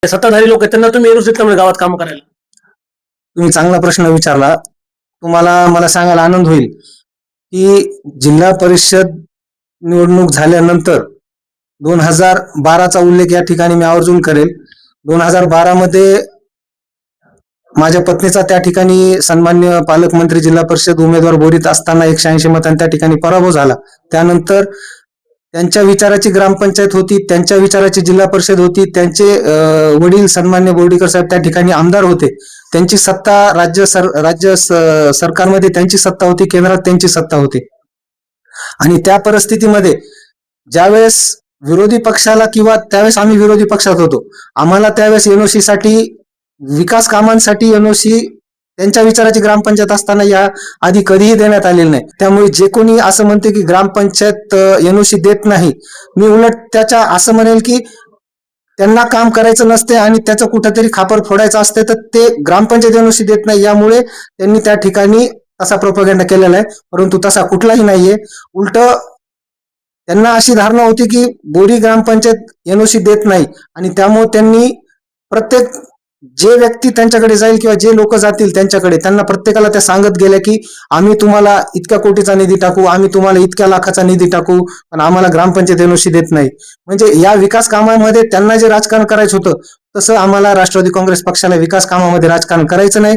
सत्ताधारी लोक आहेत त्यांना तुम्ही येऊच देत नाही गावात काम करायला. तुम्ही चांगला प्रश्न विचारला. तुम्हाला मला सांगायला आनंद होईल की जिल्हा परिषद निवडणूक झाल्यानंतर 2012चा उल्लेख या ठिकाणी मी आवर्जून करेल. 2012 मध्ये माझ्या पत्नीचा त्या ठिकाणी सन्मान्य पालकमंत्री जिल्हा परिषद उमेदवार बोरीत असताना 180 मतांनी त्या ठिकाणी पराभव झाला. त्यानंतर त्यांच्या विचाराची ग्रामपंचायत होती, त्यांच्या विचाराची जिल्हा परिषद होती, त्यांचे वडील सन्मान्य बोर्डीकर साहेब त्या ठिकाणी आमदार होते. त्यांची सत्ता राज्य सरकारमध्ये त्यांची सत्ता होती, केंद्रात त्यांची सत्ता होती. आणि त्या परिस्थितीमध्ये ज्यावेळेस विरोधी पक्षाला किंवा त्यावेळेस आम्ही विरोधी पक्षात होतो, आम्हाला त्यावेळेस एनओसी साठी विकास कामांसाठी एनओसी त्यांच्या विचाराची ग्रामपंचायत असताना या आधी कधीही देण्यात आलेली नाही. त्यामुळे जे कोणी असं म्हणते की ग्रामपंचायत एनओसी देत नाही, मी उलट त्याच्या असं म्हणेल की त्यांना काम करायचं नसते आणि त्याचं कुठेतरी खापर फोडायचं असते, तर ते ग्रामपंचायत एनओसी देत नाही. यामुळे त्यांनी त्या ठिकाणी तसा प्रोपगंडा केलेला आहे, परंतु तसा कुठलाही नाहीये. उलट त्यांना अशी धारणा होती की बोरी ग्रामपंचायत एनओसी देत नाही आणि त्यामुळे त्यांनी प्रत्येक जे व्यक्ती त्यांच्याकडे जाईल किंवा जे लोक जातील त्यांच्याकडे, त्यांना प्रत्येकाला त्या सांगत गेल्या की आम्ही तुम्हाला इतक्या कोटीचा निधी टाकू, आम्ही तुम्हाला इतक्या लाखाचा निधी टाकू, पण आम्हाला ग्रामपंचायत एनओसी देत नाही. म्हणजे या विकास कामामध्ये त्यांना जे राजकारण करायचं होतं तसं आम्हाला राष्ट्रवादी काँग्रेस पक्षाला विकास कामामध्ये राजकारण करायचं नाही.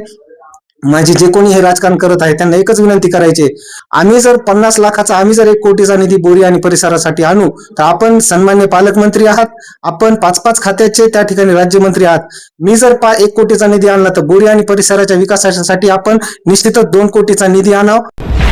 माझे जे कोणी हे राजकारण करत आहे त्यांना एकच विनंती करायची, आम्ही जर 50 लाखाचा, आम्ही जर 1 कोटीचा निधी बोरी आणि परिसरासाठी आणू, तर आपण सन्मान्य पालकमंत्री आहात, आपण 5-5 खात्याचे त्या ठिकाणी राज्यमंत्री आहात. मी जर 1 कोटीचा निधी आणला तर बोरी आणि परिसराच्या विकासासाठी आपण निश्चितच 2 कोटीचा निधी आणावं.